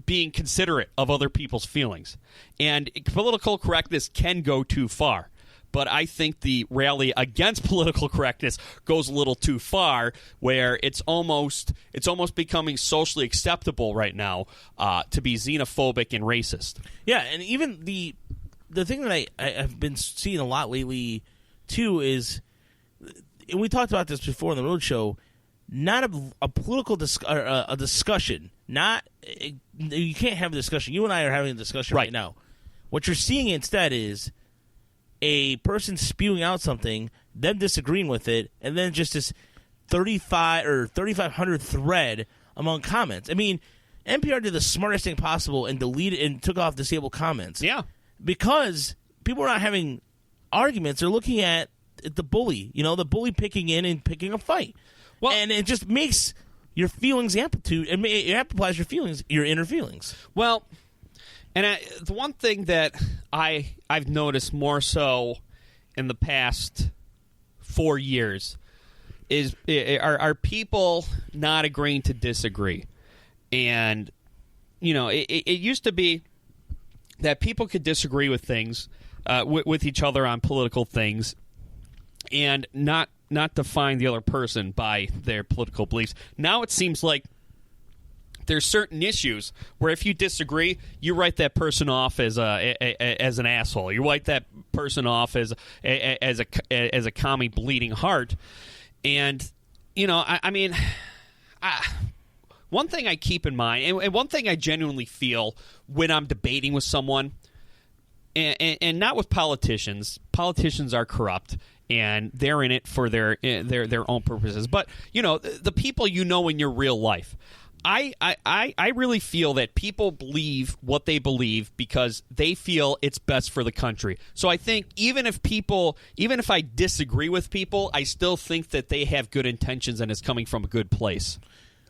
being considerate of other people's feelings, and political correctness can go too far. But I think the rally against political correctness goes a little too far, where it's almost becoming socially acceptable right now to be xenophobic and racist. Yeah, and even the thing that I have been seeing a lot lately too is, and we talked about this before on the Roadshow, not a political a discussion. Not you can't have a discussion. You and I are having a discussion right now. What you're seeing instead is a person spewing out something, them disagreeing with it, and then just this 3,500 thread among comments. I mean, NPR did the smartest thing possible and deleted and took off disabled comments. Yeah, because people are not having arguments; they're looking at the bully. You know, the bully picking in and picking a fight. Well, and it just makes your feelings amplitude. It amplifies your feelings, your inner feelings. Well, and the one thing that I've noticed more so in the past 4 years is are people not agreeing to disagree. And, you know, it used to be that people could disagree with things, with each other on political things, and not define the other person by their political beliefs. Now it seems like there's certain issues where if you disagree, you write that person off as an asshole. You write that person off as a commie bleeding heart. And, you know, I mean, one thing I keep in mind, and one thing I genuinely feel when I'm debating with someone, and not with politicians. Politicians are corrupt, and they're in it for their own purposes. But, you know, the people you know in your real life, I really feel that people believe what they believe because they feel it's best for the country. So I think even if I disagree with people, I still think that they have good intentions and it's coming from a good place.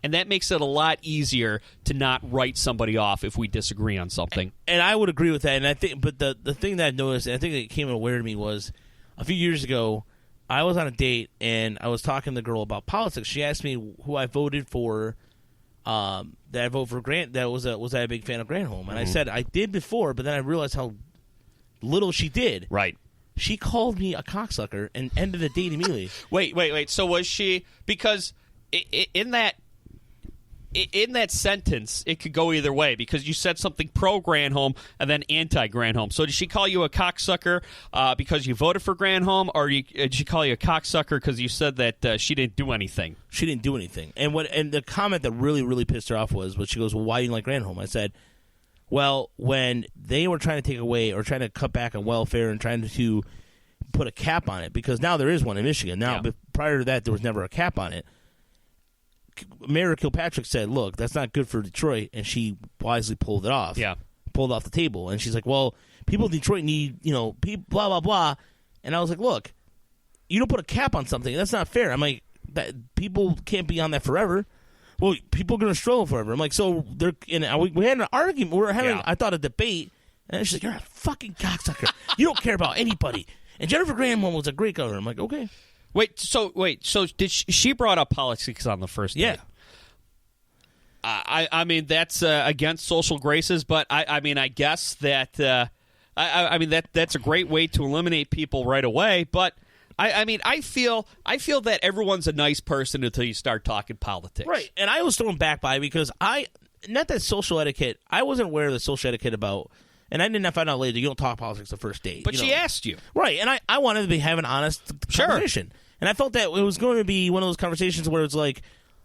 And that makes it a lot easier to not write somebody off if we disagree on something. And I would agree with that. And I think, but the thing that I noticed, and I think that came aware to me, was a few years ago, I was on a date and I was talking to the girl about politics. She asked me who I voted for. That I vote for Grant. Was I a big fan of Granholm? And I said I did before, but then I realized how little she did. Right. She called me a cocksucker and ended the date immediately. Wait. So was she, because in that sentence, it could go either way, because you said something pro-Granholm and then anti-Granholm. So did she call you a cocksucker because you voted for Granholm, or did she call you a cocksucker because you said that she didn't do anything? She didn't do anything. And the comment that really, really pissed her off was, she goes, well, why do you like Granholm? I said, well, when they were trying to take away or trying to cut back on welfare and trying to put a cap on it, because now there is one in Michigan. Now, but prior to that, there was never a cap on it. Mayor Kilpatrick said, look, that's not good for Detroit, and she wisely pulled it off. Yeah. Pulled off the table. And she's like, well, people in Detroit need, blah, blah, blah. And I was like, look, you don't put a cap on something. That's not fair. I'm like, people can't be on that forever. Well, people are going to struggle forever. I'm like, so we had an argument. We were having, I thought, a debate. And she's like, you're a fucking cocksucker. You don't care about anybody. And Jennifer Granholm was a great governor. I'm like, okay. So did she brought up politics on the first date? Yeah. I mean, that's against social graces, but I mean, I guess that I mean that's a great way to eliminate people right away. But I mean, I feel that everyone's a nice person until you start talking politics. Right. And I was thrown back by it because not that social etiquette, I wasn't aware of the social etiquette about, and I didn't find out later, you don't talk politics the first date. But she asked you. Right. And I wanted to have an honest conversation. And I felt that it was going to be one of those conversations where it's like,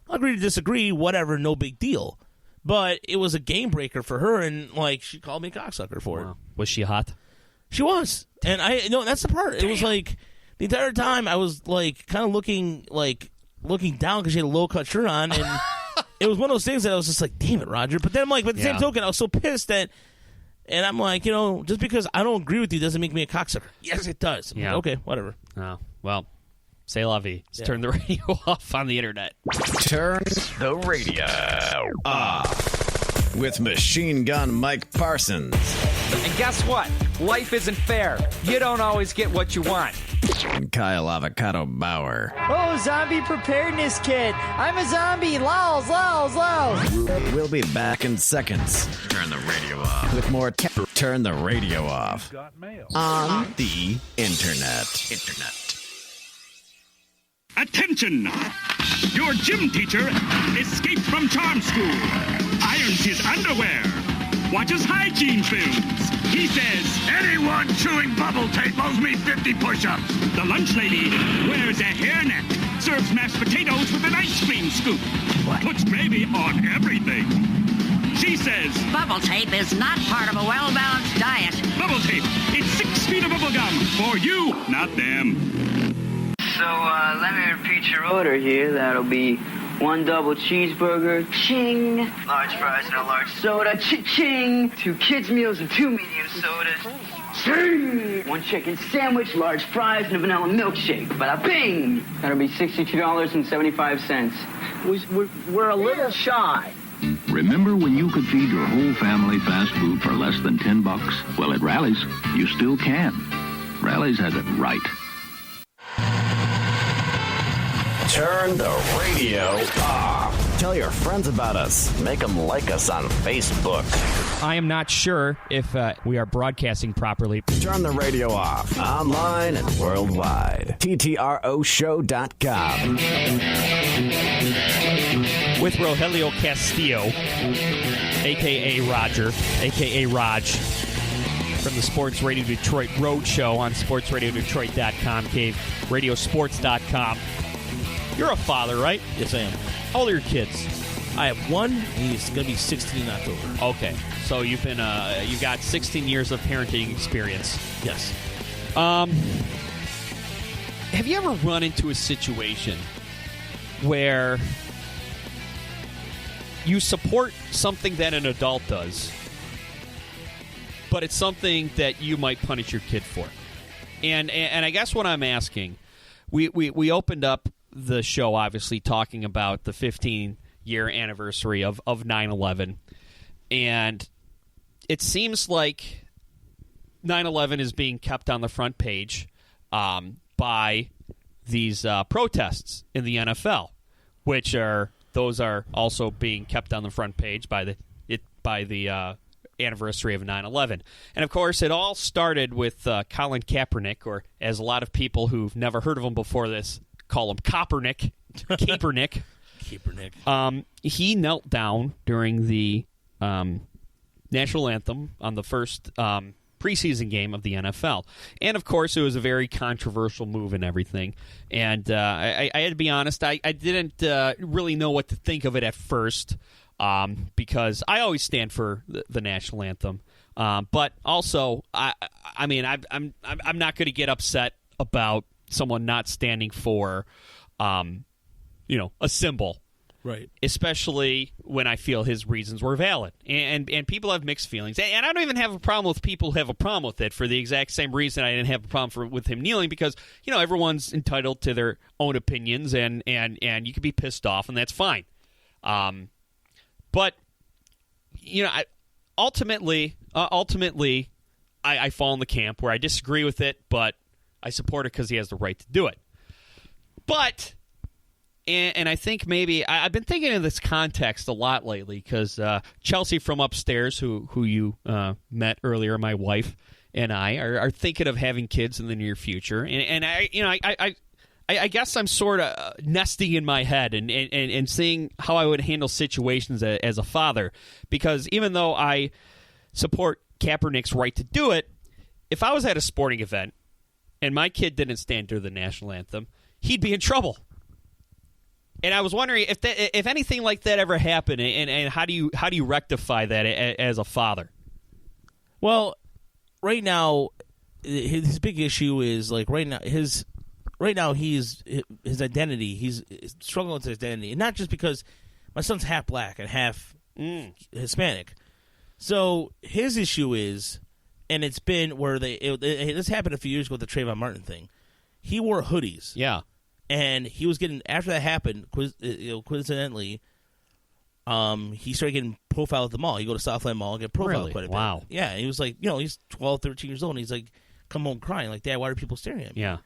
I'll agree to disagree, whatever, no big deal. But it was a game breaker for her, and like she called me a cocksucker for it. Was she hot? She was. And that's the part. It was like the entire time I was like kind of looking down because she had a low cut shirt on, and it was one of those things that I was just like, damn it, Roger. But then I'm like, by the same token, I was so pissed that, and I'm like, just because I don't agree with you doesn't make me a cocksucker. Yes, it does. I'm like, okay, whatever. Oh, well, c'est la vie. Let's turn the radio off on the internet. Turn the radio off with Machine Gun Mike Parsons. And guess what? Life isn't fair. You don't always get what you want. And Kyle Avocado Bauer. Oh, zombie preparedness kit. I'm a zombie. Lols, lols, lols. We'll be back in seconds. Turn the radio off. With more Turn the Radio Off. On the internet. Attention! Your gym teacher escaped from charm school, irons his underwear, watches hygiene films. He says, anyone chewing bubble tape owes me 50 push-ups. The lunch lady wears a hairnet, serves mashed potatoes with an ice cream scoop, puts gravy on everything. She says, bubble tape is not part of a well-balanced diet. Bubble tape, it's 6 feet of bubble gum for you, not them. So, let me repeat your order here. That'll be 1 double cheeseburger, ching. Large fries and a large soda, ching. 2 kids meals and 2 medium sodas, ching. 1 chicken sandwich, large fries, and a vanilla milkshake. Bada bing. That'll be $62.75. We're a little shy. Remember when you could feed your whole family fast food for less than $10? Well, at Rally's, you still can. Rally's has it right. Turn the radio off. Tell your friends about us. Make them like us on Facebook. I am not sure if we are broadcasting properly. Turn the radio off. Online and worldwide. TTROshow.com. With Rogelio Castillo, a.k.a. Roger, a.k.a. Raj, from the Sports Radio Detroit Road Show on sportsradiodetroit.com, caveradiosports.com. You're a father, right? Yes, I am. How old are your kids? I have one, and he's going to be 16 in October. Okay, so you've got 16 years of parenting experience. Yes. Have you ever run into a situation where you support something that an adult does, but it's something that you might punish your kid for? And I guess what I'm asking, we opened up the show, obviously, talking about the 15-year anniversary of 9/11. And it seems like 9/11 is being kept on the front page by these protests in the NFL, those are also being kept on the front page by the anniversary of 9/11. And, of course, it all started with Colin Kaepernick, or as a lot of people who've never heard of him before this call him Kaepernick. He knelt down during the national anthem on the first preseason game of the NFL. And, of course, it was a very controversial move and everything. And I had to be honest, I didn't really know what to think of it at first, because I always stand for the national anthem. But also, I'm not going to get upset about someone not standing for, a symbol, right? Especially when I feel his reasons were valid, and people have mixed feelings, and I don't even have a problem with people who have a problem with it for the exact same reason I didn't have a problem with him kneeling, because everyone's entitled to their own opinions, and you can be pissed off, and that's fine. But ultimately, I fall in the camp where I disagree with it, but I support it because he has the right to do it. But, and I think maybe, I've been thinking in this context a lot lately, because Chelsea from upstairs, who you met earlier, my wife, and I are thinking of having kids in the near future, and I guess I'm sort of nesting in my head and seeing how I would handle situations as a father, because even though I support Kaepernick's right to do it, if I was at a sporting event and my kid didn't stand during the national anthem, he'd be in trouble. And I was wondering if anything like that ever happened, and how do you rectify that as a father? Well, right now, his big issue is like right now his identity. He's struggling with his identity, and not just because my son's half black and half Hispanic. So his issue is, and it's been where this happened a few years ago with the Trayvon Martin thing. He wore hoodies. Yeah. And he was getting, after that happened, coincidentally, he started getting profiled at the mall. He go to Southland Mall and get profiled quite a bit. Wow. Yeah, and he was like, he's 12, 13 years old, and he's like, come home crying, like, Dad, why are people staring at me? Yeah.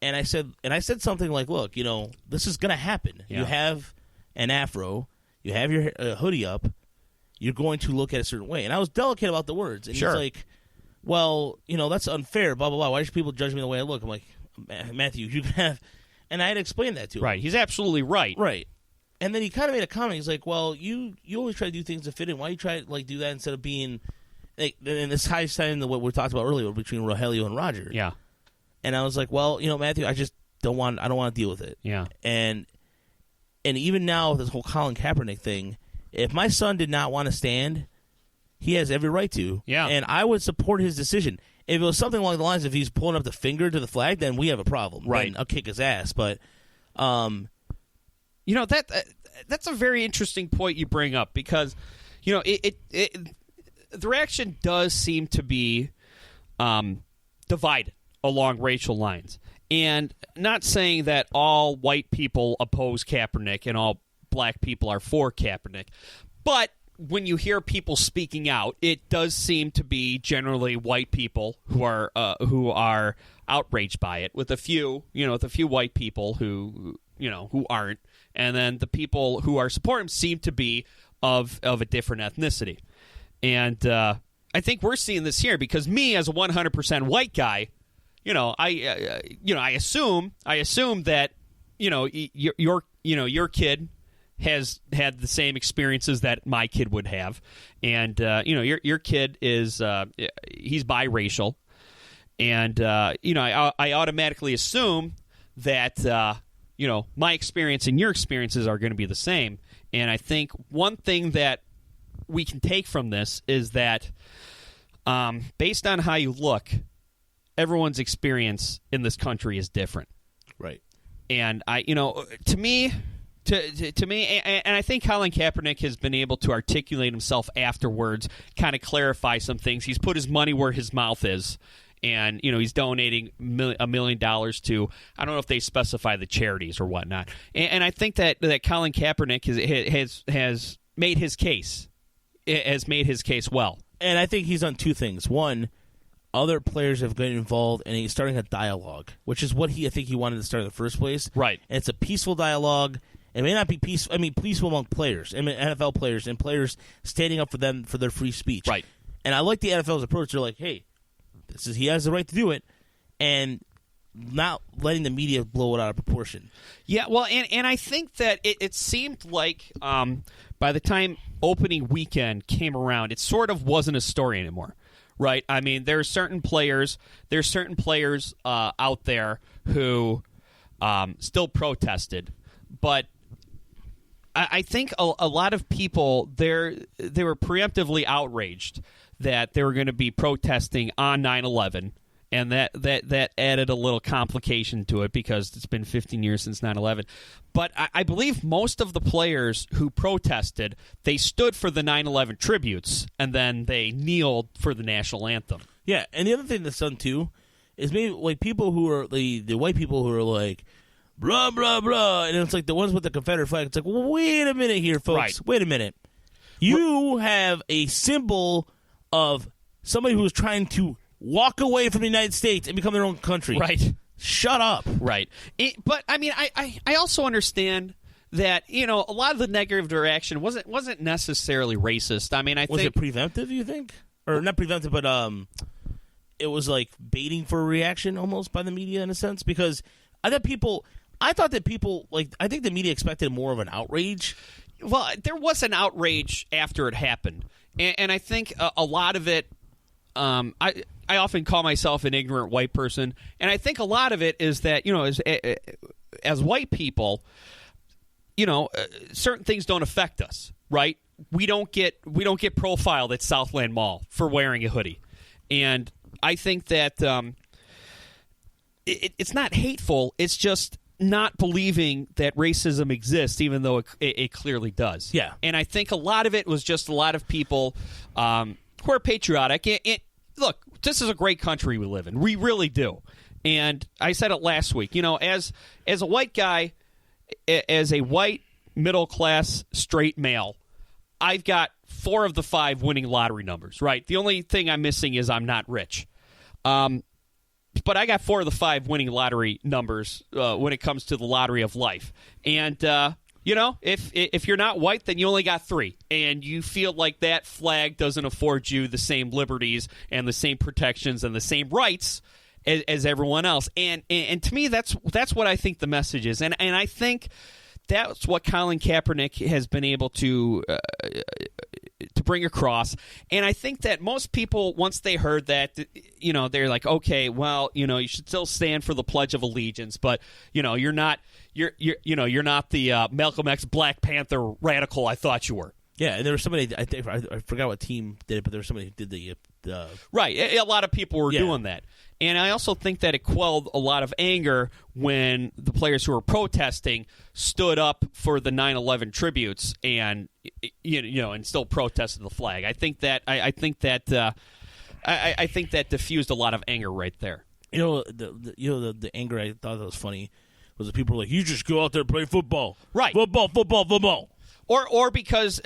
And I said something like, look, this is going to happen. Yeah. You have an afro, you have your hoodie up, you're going to look at a certain way. And I was delicate about the words. And sure. He's like, well, that's unfair, blah, blah, blah. Why should people judge me the way I look? I'm like, Matthew, you can have... And I had explained that to him. Right. He's absolutely right. Right. And then he kind of made a comment. He's like, well, you always try to do things to fit in. Why you try to do that instead of being... and this ties into what we talked about earlier between Rogelio and Roger. Yeah. And I was like, well, Matthew, I don't want to deal with it. Yeah. And even now, this whole Colin Kaepernick thing, if my son did not want to stand, he has every right to. Yeah. And I would support his decision. If it was something along the lines, if he's pulling up the finger to the flag, then we have a problem. Right. Then I'll kick his ass. But, that's a very interesting point you bring up, because, the reaction does seem to be divided along racial lines. And not saying that all white people oppose Kaepernick and all black people are for Kaepernick, but when you hear people speaking out, it does seem to be generally white people who are outraged by it, with a few white people who aren't, and then the people who are supporting him seem to be of a different ethnicity. And I think we're seeing this here, because me, as a 100% white guy, I assume that your kid has had the same experiences that my kid would have, and your kid is he's biracial, and I automatically assume that my experience and your experiences are going to be the same. And I think one thing that we can take from this is that based on how you look, everyone's experience in this country is different. Right. And to me, and I think Colin Kaepernick has been able to articulate himself afterwards, kind of clarify some things. He's put his money where his mouth is, and he's donating $1 million to, I don't know if they specify the charities or whatnot. And I think that Colin Kaepernick has made his case. Has made his case well. And I think he's done two things. One, other players have gotten involved, and he's starting a dialogue, which is what I think he wanted to start in the first place. Right. And it's a peaceful dialogue. It may not be peaceful. I mean, peaceful among players, NFL players, and players standing up for them for their free speech. Right. And I like the NFL's approach. They're like, hey, he has the right to do it, and not letting the media blow it out of proportion. Yeah, well, and I think that it seemed like by the time opening weekend came around, it sort of wasn't a story anymore, right? I mean, there's certain players out there who still protested, but I think a lot of people they were preemptively outraged that they were going to be protesting on 9/11. And that added a little complication to it, because it's been 15 years since 9/11. But I believe most of the players who protested, they stood for the 9/11 tributes, and then they kneeled for the national anthem. Yeah, and the other thing that's done, too, is maybe like people who are the white people who are like, blah, blah, blah, and it's like the ones with the Confederate flag. It's like, well, wait a minute here, folks. Right. Wait a minute. You have a symbol of somebody who is trying to walk away from the United States and become their own country. Right. Shut up. Right. But, I mean, I also understand that, a lot of the negative reaction wasn't necessarily racist. I mean, Was it preventive, you think? Or not preventive, but it was like baiting for a reaction almost by the media in a sense, because I think the media expected more of an outrage. Well, there was an outrage after it happened, and I think a lot of it. I often call myself an ignorant white person, and I think a lot of it is that as white people, certain things don't affect us, right? We don't get profiled at Southland Mall for wearing a hoodie, and I think that it's not hateful. It's just not believing that racism exists, even though it clearly does. Yeah. And I think a lot of it was just a lot of people who are patriotic. Look, this is a great country we live in. We really do. And I said it last week. As a white guy, as a white, middle-class, straight male, I've got 4 of the 5 winning lottery numbers, right? The only thing I'm missing is I'm not rich. But I got 4 of the 5 winning lottery numbers when it comes to the lottery of life. And, if you're not white, then you only got 3. And you feel like that flag doesn't afford you the same liberties and the same protections and the same rights as everyone else. And to me, that's what I think the message is. And I think that's what Colin Kaepernick has been able to bring across. And I think that most people, once they heard that, they're like, okay, well, you should still stand for the Pledge of Allegiance, but you're not the Malcolm X Black Panther radical I thought you were. Yeah, and there was somebody, I forgot what team did it, but there was somebody who did the right. A lot of people were doing that. And I also think that it quelled a lot of anger when the players who were protesting stood up for the 9/11 tributes and and still protested the flag. I think that diffused a lot of anger right there. The anger I thought that was funny was that people were like, "You just go out there and play football, right? Football." Or because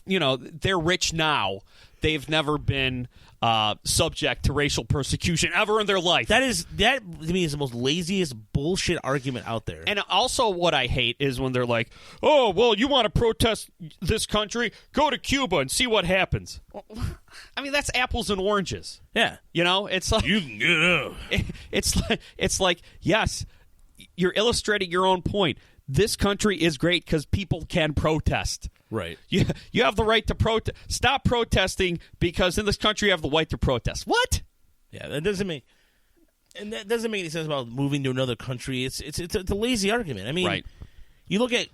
they're rich now, they've never been subject to racial persecution ever in their life. That to me is the most laziest bullshit argument out there. And also what I hate is when they're like, oh, well, you want to protest this country? Go to Cuba and see what happens. I mean, that's apples and oranges. Yeah. It's like you can get out. It's like, yes, you're illustrating your own point. This country is great because people can protest. Right. You have the right to protest. Stop protesting because in this country you have the right to protest. What? Yeah, that doesn't make any sense about moving to another country. It's a lazy argument. I mean, right. You look at,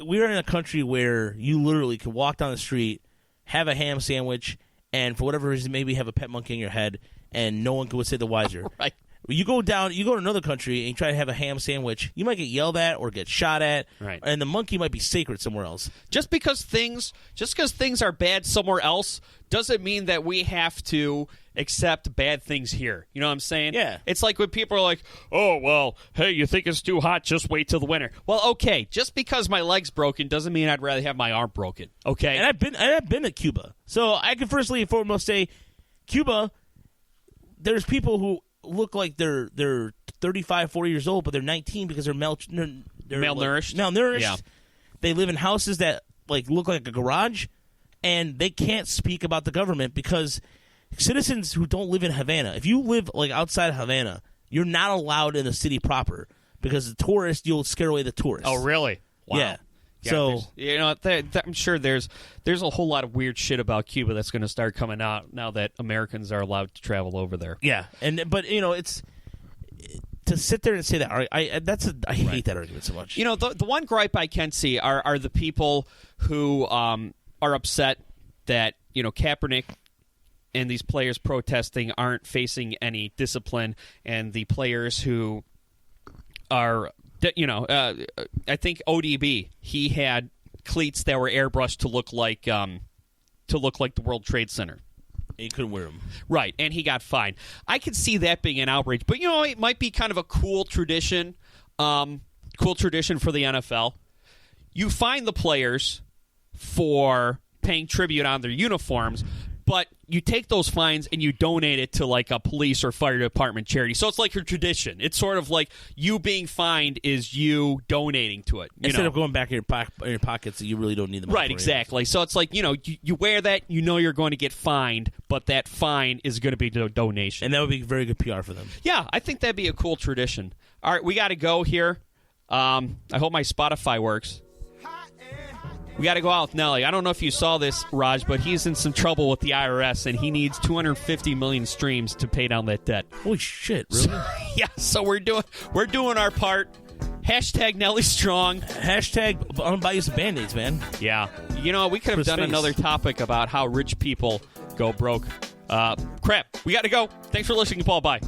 we're in a country where you literally can walk down the street, have a ham sandwich, and for whatever reason maybe have a pet monkey in your head, and no one would say the wiser. Right. You go to another country and you try to have a ham sandwich, you might get yelled at or get shot at, right. And the monkey might be sacred somewhere else. Just because things are bad somewhere else doesn't mean that we have to accept bad things here. You know what I'm saying? Yeah. It's like when people are like, oh, well, hey, you think it's too hot? Just wait till the winter. Well, okay, just because my leg's broken doesn't mean I'd rather have my arm broken. Okay? And I've been to Cuba. So I can firstly and foremost say, Cuba, there's people who look like they're 35, 40 years old, but they're 19 because they're malnourished. Malnourished. Yeah. They live in houses that look like a garage, and they can't speak about the government because citizens who don't live in Havana, if you live outside of Havana, you're not allowed in the city proper because the tourists, you'll scare away the tourists. Oh, really? Wow. Yeah. Yeah, so I'm sure there's a whole lot of weird shit about Cuba that's going to start coming out now that Americans are allowed to travel over there. Yeah, but it's to sit there and say that I hate that argument so much. The one gripe I can see are the people who are upset that Kaepernick and these players protesting aren't facing any discipline, and the players who are. I think ODB, he had cleats that were airbrushed to look like the World Trade Center. And he couldn't wear them. Right, and he got fined. I could see that being an outrage, but it might be kind of a cool tradition for the NFL. You fine the players for paying tribute on their uniforms, but you take those fines and you donate it to like a police or fire department charity. So it's like your tradition. It's sort of like you being fined is you donating to it. Instead of going back in your pockets, you really don't need the money. Right, exactly. So it's like, you wear that, you're going to get fined, but that fine is going to be a donation. And that would be very good PR for them. Yeah, I think that'd be a cool tradition. All right, we got to go here. I hope my Spotify works. We got to go out with Nelly. I don't know if you saw this, Raj, but he's in some trouble with the IRS, and he needs 250 million streams to pay down that debt. Holy shit, really? So we're doing our part. Hashtag Nelly Strong. Hashtag I'm gonna buy you some Band-Aids, man. Yeah. We could have done another topic about how rich people go broke. Crap. We got to go. Thanks for listening, Paul. Bye.